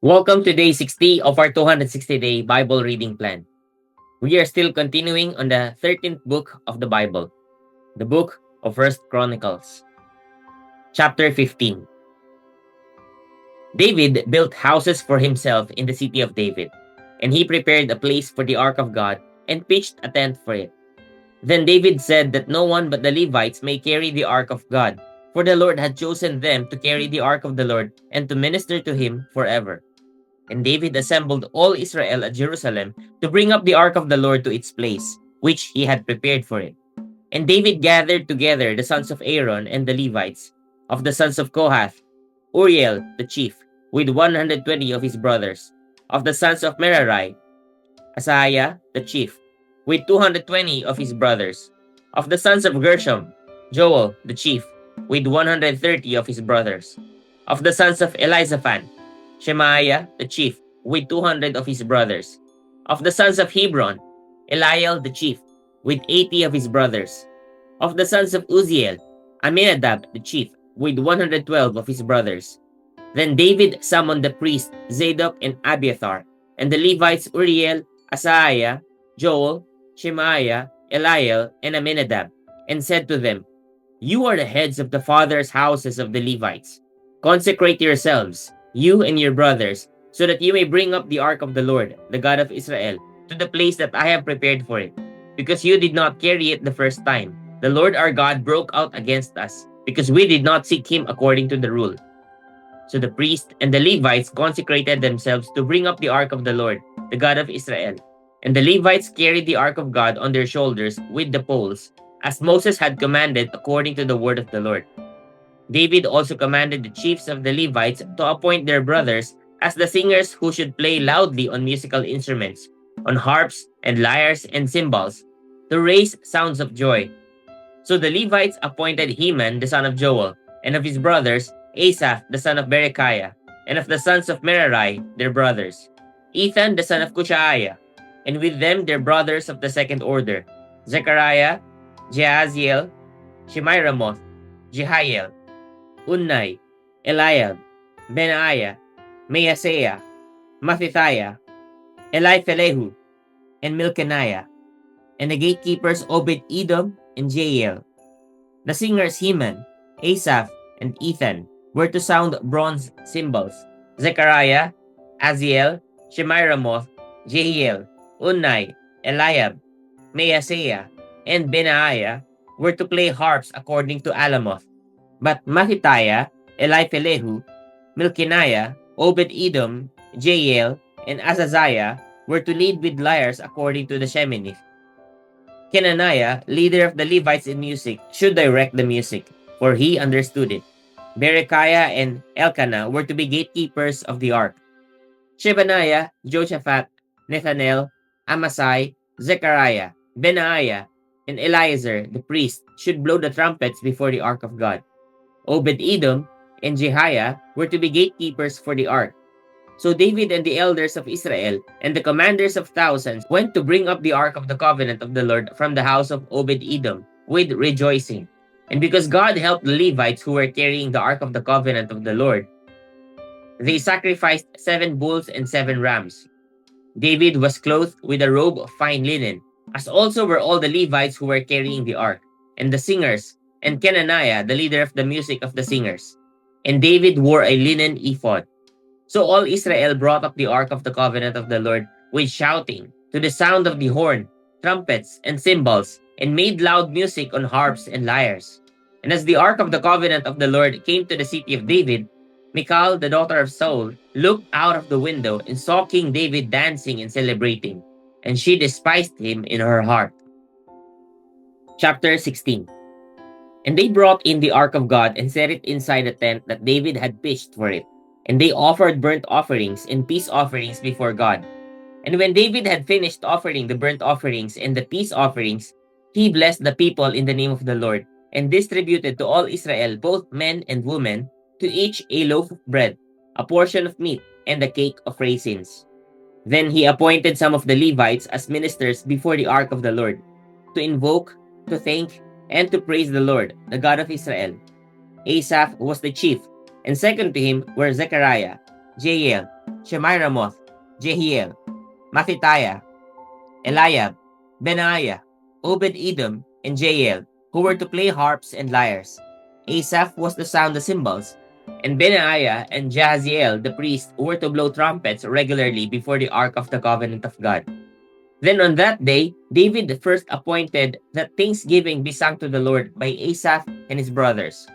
Welcome to day 60 of our 260-day Bible reading plan. We are still continuing on the 13th book of the Bible, the book of 1 Chronicles. Chapter 15. David built houses for himself in the city of David, and he prepared a place for the ark of God and pitched a tent for it. Then David said that no one but the Levites may carry the ark of God, for the Lord had chosen them to carry the ark of the Lord and to minister to him forever. And David assembled all Israel at Jerusalem to bring up the ark of the Lord to its place, which he had prepared for it. And David gathered together the sons of Aaron and the Levites, of the sons of Kohath, Uriel the chief, with 120 of his brothers, of the sons of Merari, Asaiah the chief, with 220 of his brothers, of the sons of Gershom, Joel the chief, with 130 of his brothers, of the sons of Elizaphan, Shemaiah the chief, with 200 of his brothers. Of the sons of Hebron, Eliel the chief, with 80 of his brothers. Of the sons of Uzziel, Aminadab the chief, with 112 of his brothers. Then David summoned the priests Zadok and Abiathar, and the Levites Uriel, Asaiah, Joel, Shemaiah, Eliel, and Aminadab, and said to them, "You are the heads of the fathers' houses of the Levites. Consecrate yourselves, you and your brothers, so that you may bring up the ark of the Lord, the God of Israel, to the place that I have prepared for it. Because you did not carry it the first time, the Lord our God broke out against us, because we did not seek him according to the rule." So the priests and the Levites consecrated themselves to bring up the ark of the Lord, the God of Israel. And the Levites carried the ark of God on their shoulders with the poles, as Moses had commanded according to the word of the Lord. David also commanded the chiefs of the Levites to appoint their brothers as the singers who should play loudly on musical instruments, on harps and lyres and cymbals, to raise sounds of joy. So the Levites appointed Heman the son of Joel, and of his brothers Asaph the son of Berechiah, and of the sons of Merari their brothers, Ethan the son of Cushaiah, and with them their brothers of the second order, Zechariah, Jehaziel, Shemiramoth, Jehiel, Unnai, Eliab, Benaiah, Maaseiah, Mattithiah, Eliphelehu, and Milcaniah, and the gatekeepers Obed-Edom and Jael. The singers Heman, Asaph, and Ethan were to sound bronze cymbals. Zechariah, Aziel, Shemiramoth, Jehiel, Unnai, Eliab, Maaseiah, and Benaiah were to play harps according to Alamoth. But Mattithiah, Eliphelehu, Milcaniah, Obed-Edom, Jael, and Azaziah were to lead with lyres according to the Sheminith. Kenaniah, leader of the Levites in music, should direct the music, for he understood it. Berechiah and Elkanah were to be gatekeepers of the ark. Shebaniah, Joshaphat, Nethanel, Amasai, Zechariah, Benaiah, and Eliezer the priest should blow the trumpets before the ark of God. Obed-Edom and Jehiah were to be gatekeepers for the ark. So David and the elders of Israel and the commanders of thousands went to bring up the ark of the covenant of the Lord from the house of Obed-Edom with rejoicing. And because God helped the Levites who were carrying the ark of the covenant of the Lord, they sacrificed 7 bulls and 7 rams. David was clothed with a robe of fine linen, as also were all the Levites who were carrying the ark, and the singers, and Kenaniah, the leader of the music of the singers. And David wore a linen ephod. So all Israel brought up the ark of the covenant of the Lord with shouting, to the sound of the horn, trumpets, and cymbals, and made loud music on harps and lyres. And as the ark of the covenant of the Lord came to the city of David, Michal, the daughter of Saul, looked out of the window and saw King David dancing and celebrating, and she despised him in her heart. Chapter 16. And they brought in the ark of God and set it inside the tent that David had pitched for it. And they offered burnt offerings and peace offerings before God. And when David had finished offering the burnt offerings and the peace offerings, he blessed the people in the name of the Lord, and distributed to all Israel, both men and women, to each a loaf of bread, a portion of meat, and a cake of raisins. Then he appointed some of the Levites as ministers before the ark of the Lord, to invoke, to thank, and to praise the Lord, the God of Israel. Asaph was the chief, and second to him were Zechariah, Jael, Shemiramoth, Jehiel, Mattithiah, Eliab, Benaiah, Obed-Edom, and Jael, who were to play harps and lyres. Asaph was to sound the cymbals, and Benaiah and Jahaziel the priest were to blow trumpets regularly before the ark of the covenant of God. Then on that day, David first appointed that thanksgiving be sung to the Lord by Asaph and his brothers.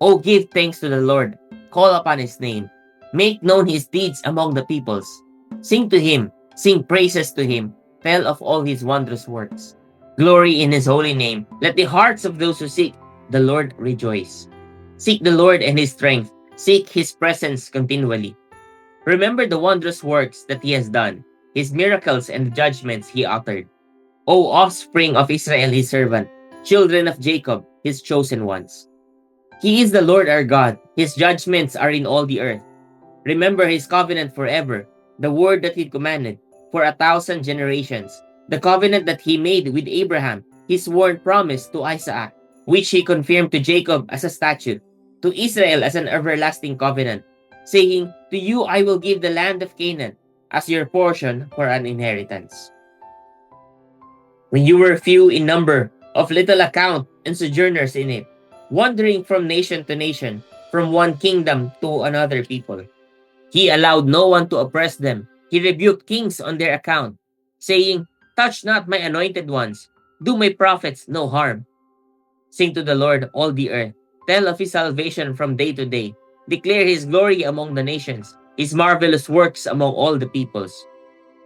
Oh, give thanks to the Lord, call upon his name, make known his deeds among the peoples. Sing to him, sing praises to him, tell of all his wondrous works. Glory in his holy name, let the hearts of those who seek the Lord rejoice. Seek the Lord and his strength, seek his presence continually. Remember the wondrous works that he has done, his miracles and the judgments he uttered. O offspring of Israel his servant, children of Jacob his chosen ones. He is the Lord our God, his judgments are in all the earth. Remember his covenant forever, the word that he commanded for 1,000 generations, the covenant that he made with Abraham, his sworn promise to Isaac, which he confirmed to Jacob as a statute, to Israel as an everlasting covenant, saying, To you I will give the land of Canaan as your portion for an inheritance. When you were few in number, of little account, and sojourners in it, wandering from nation to nation, from one kingdom to another people. He allowed no one to oppress them. He rebuked kings on their account, saying, Touch not my anointed ones, do my prophets no harm. Sing to the Lord, all the earth. Tell of his salvation from day to day. Declare his glory among the nations, his marvelous works among all the peoples.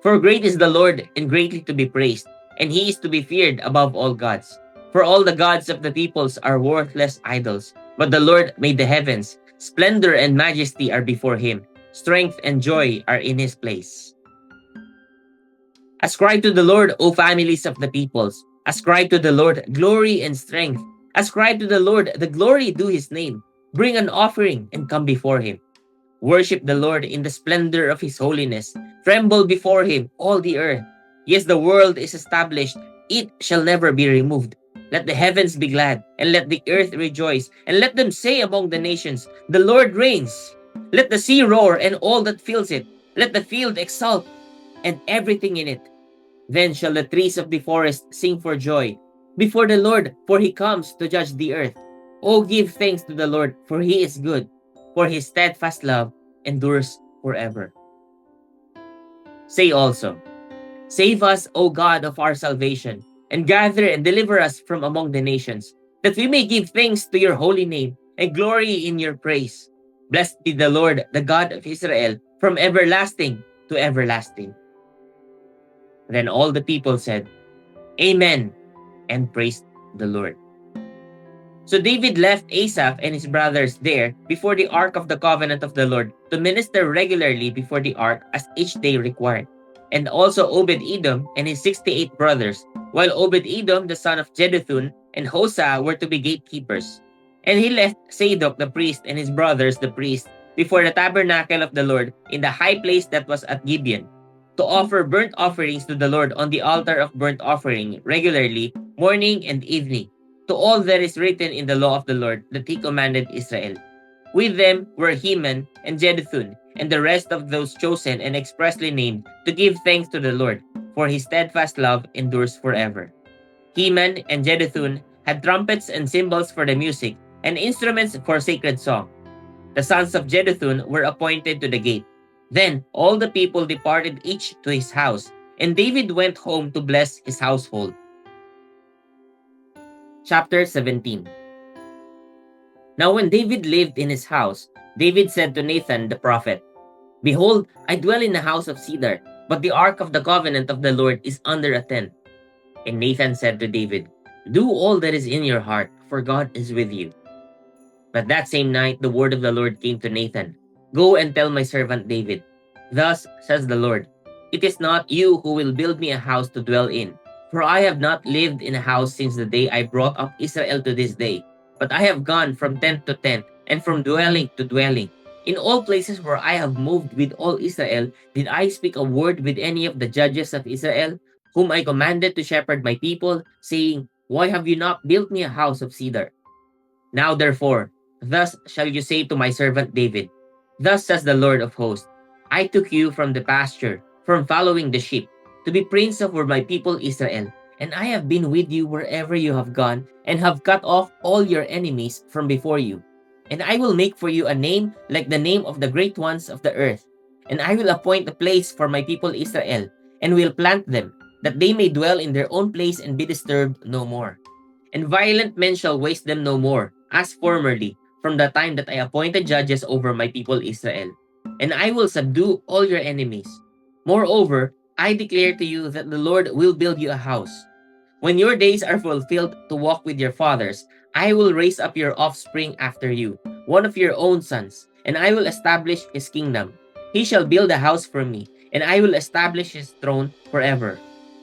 For great is the Lord, and greatly to be praised, and he is to be feared above all gods. For all the gods of the peoples are worthless idols, but the Lord made the heavens. Splendor and majesty are before him. Strength and joy are in his place. Ascribe to the Lord, O families of the peoples. Ascribe to the Lord glory and strength. Ascribe to the Lord the glory due his name. Bring an offering and come before him. Worship the Lord in the splendor of his holiness. Tremble before him, all the earth. Yes, the world is established. It shall never be removed. Let the heavens be glad, and let the earth rejoice, and let them say among the nations, The Lord reigns. Let the sea roar, and all that fills it. Let the field exult, and everything in it. Then shall the trees of the forest sing for joy before the Lord, for he comes to judge the earth. Oh, give thanks to the Lord, for he is good, for his steadfast love endures forever. Say also, Save us, O God of our salvation, and gather and deliver us from among the nations, that we may give thanks to your holy name and glory in your praise. Blessed be the Lord, the God of Israel, from everlasting to everlasting. Then all the people said, Amen, and praised the Lord. So David left Asaph and his brothers there before the ark of the covenant of the Lord to minister regularly before the ark as each day required, and also Obed-Edom and his 68 brothers, while Obed-Edom the son of Jeduthun and Hosah were to be gatekeepers. And he left Zadok the priest and his brothers the priests before the tabernacle of the Lord in the high place that was at Gibeon, to offer burnt offerings to the Lord on the altar of burnt offering regularly, morning and evening, to all that is written in the law of the Lord that he commanded Israel. With them were Heman and Jeduthun, and the rest of those chosen and expressly named to give thanks to the Lord, for his steadfast love endures forever. Heman and Jeduthun had trumpets and cymbals for the music, and instruments for sacred song. The sons of Jeduthun were appointed to the gate. Then all the people departed each to his house, and David went home to bless his household. Chapter 17. Now when David lived in his house, David said to Nathan the prophet, Behold, I dwell in a house of cedar, but the ark of the covenant of the Lord is under a tent. And Nathan said to David, Do all that is in your heart, for God is with you. But that same night the word of the Lord came to Nathan, Go and tell my servant David, Thus says the Lord, It is not you who will build me a house to dwell in, for I have not lived in a house since the day I brought up Israel to this day, but I have gone from tent to tent, and from dwelling to dwelling. In all places where I have moved with all Israel, did I speak a word with any of the judges of Israel, whom I commanded to shepherd my people, saying, Why have you not built me a house of cedar? Now therefore, thus shall you say to my servant David, Thus says the Lord of hosts, I took you from the pasture, from following the sheep, to be prince over my people Israel. And I have been with you wherever you have gone, and have cut off all your enemies from before you. And I will make for you a name like the name of the great ones of the earth. And I will appoint a place for my people Israel, and will plant them, that they may dwell in their own place and be disturbed no more. And violent men shall waste them no more, as formerly, from the time that I appointed judges over my people Israel. And I will subdue all your enemies. Moreover, I declare to you that the Lord will build you a house. When your days are fulfilled to walk with your fathers, I will raise up your offspring after you, one of your own sons, and I will establish his kingdom. He shall build a house for me, and I will establish his throne forever.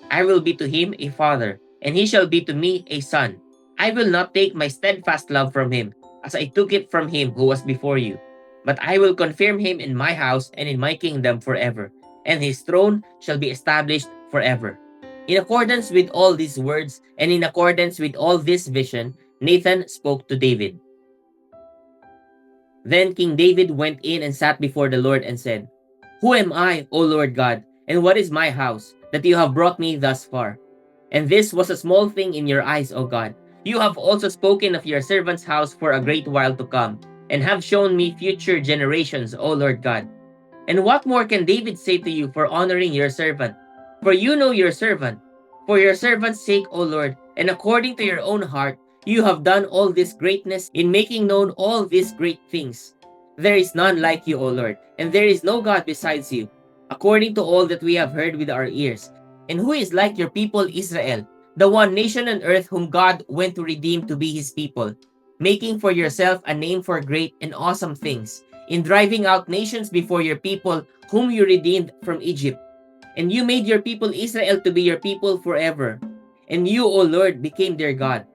I will be to him a father, and he shall be to me a son. I will not take my steadfast love from him, as I took it from him who was before you. But I will confirm him in my house and in my kingdom forever, and his throne shall be established forever. In accordance with all these words, and in accordance with all this vision, Nathan spoke to David. Then King David went in and sat before the Lord and said, Who am I, O Lord God, and what is my house, that you have brought me thus far? And this was a small thing in your eyes, O God. You have also spoken of your servant's house for a great while to come, and have shown me future generations, O Lord God. And what more can David say to you for honoring your servant? For you know your servant. For your servant's sake, O Lord, and according to your own heart, you have done all this greatness in making known all these great things. There is none like you, O Lord, and there is no God besides you, according to all that we have heard with our ears. And who is like your people Israel, the one nation on earth whom God went to redeem to be his people, making for yourself a name for great and awesome things, in driving out nations before your people whom you redeemed from Egypt. And you made your people Israel to be your people forever. And you, O Lord, became their God.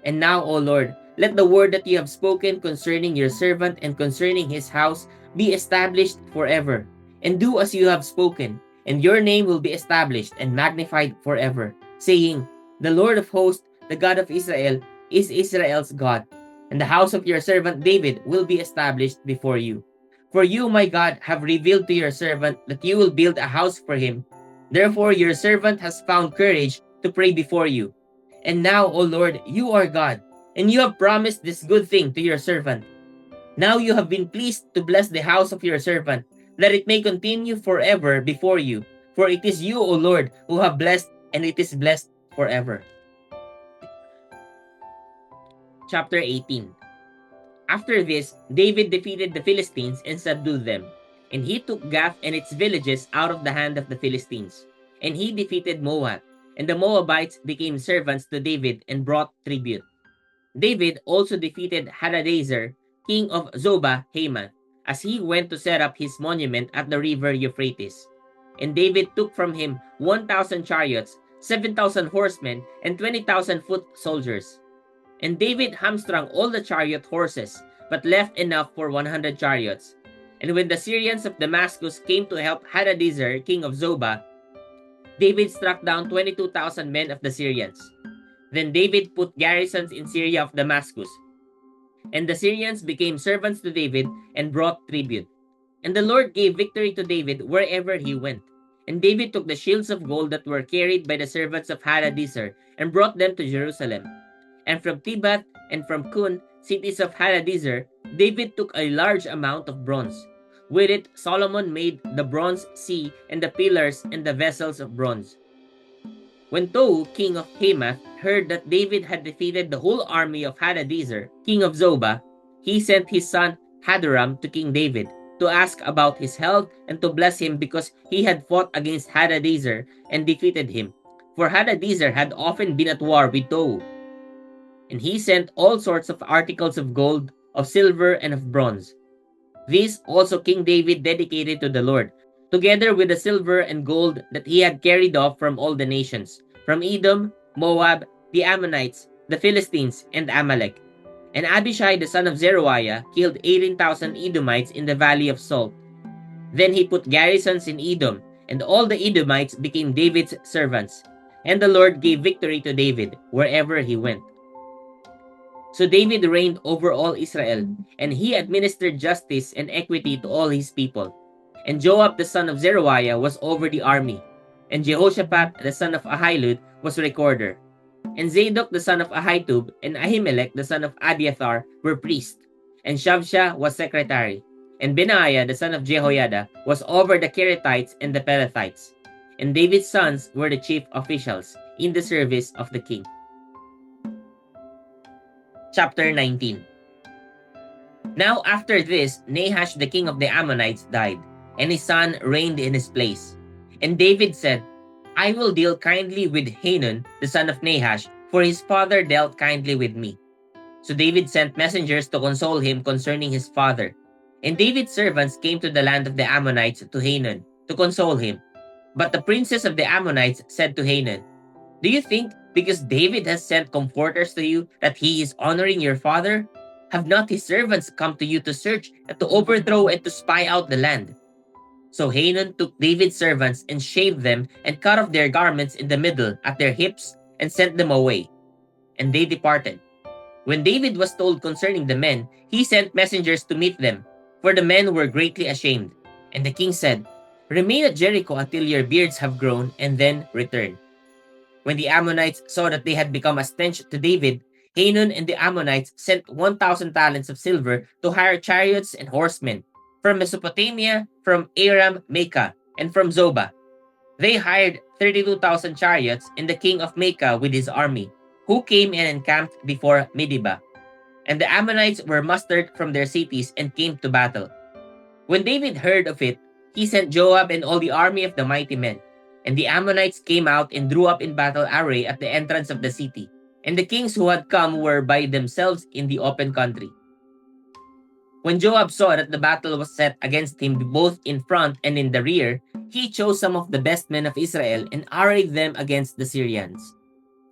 And now, O Lord, let the word that you have spoken concerning your servant and concerning his house be established forever. And do as you have spoken, and your name will be established and magnified forever, saying, The Lord of hosts, the God of Israel, is Israel's God, and the house of your servant David will be established before you. For you, my God, have revealed to your servant that you will build a house for him. Therefore your servant has found courage to pray before you. And now, O Lord, you are God, and you have promised this good thing to your servant. Now you have been pleased to bless the house of your servant, that it may continue forever before you. For it is you, O Lord, who have blessed, and it is blessed forever. Chapter 18. After this, David defeated the Philistines and subdued them. And he took Gath and its villages out of the hand of the Philistines. And he defeated Moab. And the Moabites became servants to David and brought tribute. David also defeated Hadadezer, king of Zobah, Hamath, as he went to set up his monument at the river Euphrates. And David took from him 1,000 chariots, 7,000 horsemen, and 20,000 foot soldiers. And David hamstrung all the chariot horses, but left enough for 100 chariots. And when the Syrians of Damascus came to help Hadadezer, king of Zobah, David struck down 22,000 men of the Syrians. Then David put garrisons in Syria of Damascus. And the Syrians became servants to David and brought tribute. And the Lord gave victory to David wherever he went. And David took the shields of gold that were carried by the servants of Hadadezer and brought them to Jerusalem. And from Tibath and from Kun, cities of Hadadezer, David took a large amount of bronze. With it, Solomon made the bronze sea and the pillars and the vessels of bronze. When Tou, king of Hamath, heard that David had defeated the whole army of Hadadezer, king of Zobah, he sent his son Hadoram to King David to ask about his health and to bless him because he had fought against Hadadezer and defeated him. For Hadadezer had often been at war with Tou. And he sent all sorts of articles of gold, of silver, and of bronze. These also King David dedicated to the Lord, together with the silver and gold that he had carried off from all the nations, from Edom, Moab, the Ammonites, the Philistines, and Amalek. And Abishai the son of Zeruiah killed 18,000 Edomites in the valley of Salt. Then he put garrisons in Edom, and all the Edomites became David's servants. And the Lord gave victory to David wherever he went. So David reigned over all Israel, and he administered justice and equity to all his people. And Joab the son of Zeruiah was over the army, and Jehoshaphat the son of Ahilud was recorder. And Zadok the son of Ahitub and Ahimelech the son of Abiathar were priests, and Shavsha was secretary. And Benaiah the son of Jehoiada was over the Kerethites and the Pelethites. And David's sons were the chief officials in the service of the king. Chapter 19. Now after this, Nahash the king of the Ammonites died, and his son reigned in his place. And David said, I will deal kindly with Hanun the son of Nahash, for his father dealt kindly with me. So David sent messengers to console him concerning his father. And David's servants came to the land of the Ammonites to Hanun to console him. But the princes of the Ammonites said to Hanun, Do you think because David has sent comforters to you that he is honoring your father? Have not his servants come to you to search and to overthrow and to spy out the land? So Hanun took David's servants and shaved them and cut off their garments in the middle at their hips and sent them away. And they departed. When David was told concerning the men, he sent messengers to meet them, for the men were greatly ashamed. And the king said, Remain at Jericho until your beards have grown, and then return. When the Ammonites saw that they had become a stench to David, Hanun and the Ammonites sent 1,000 talents of silver to hire chariots and horsemen from Mesopotamia, from Aram Maacah, and from Zobah. They hired 32,000 chariots and the king of Maacah with his army, who came and encamped before Medeba. And the Ammonites were mustered from their cities and came to battle. When David heard of it, he sent Joab and all the army of the mighty men. And the Ammonites came out and drew up in battle array at the entrance of the city. And the kings who had come were by themselves in the open country. When Joab saw that the battle was set against him both in front and in the rear, he chose some of the best men of Israel and arrayed them against the Syrians.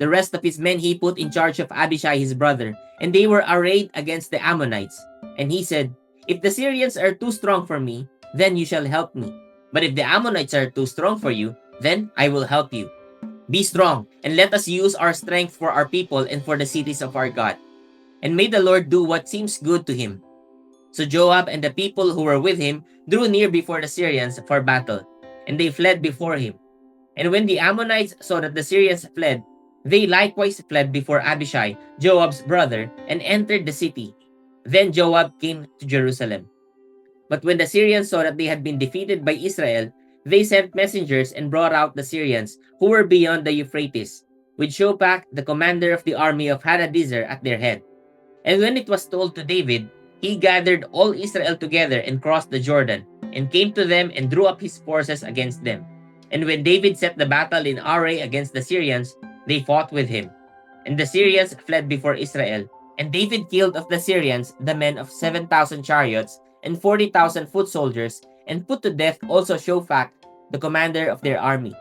The rest of his men he put in charge of Abishai his brother, and they were arrayed against the Ammonites. And he said, If the Syrians are too strong for me, then you shall help me. But if the Ammonites are too strong for you, then I will help you. Be strong, and let us use our strength for our people and for the cities of our God. And may the Lord do what seems good to him. So Joab and the people who were with him drew near before the Syrians for battle, and they fled before him. And when the Ammonites saw that the Syrians fled, they likewise fled before Abishai, Joab's brother, and entered the city. Then Joab came to Jerusalem. But when the Syrians saw that they had been defeated by Israel, they sent messengers and brought out the Syrians who were beyond the Euphrates, with Shobach, the commander of the army of Hadadezer, at their head. And when it was told to David, he gathered all Israel together and crossed the Jordan, and came to them and drew up his forces against them. And when David set the battle in array against the Syrians, they fought with him. And the Syrians fled before Israel. And David killed of the Syrians the men of 7,000 chariots and 40,000 foot soldiers, and put to death also Shobach, the commander of their army.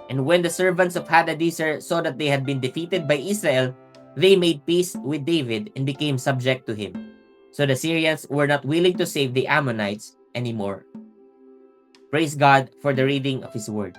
And when the servants of Hadadezer saw that they had been defeated by Israel, they made peace with David and became subject to him. So the Syrians were not willing to save the Ammonites anymore. Praise God for the reading of His Word.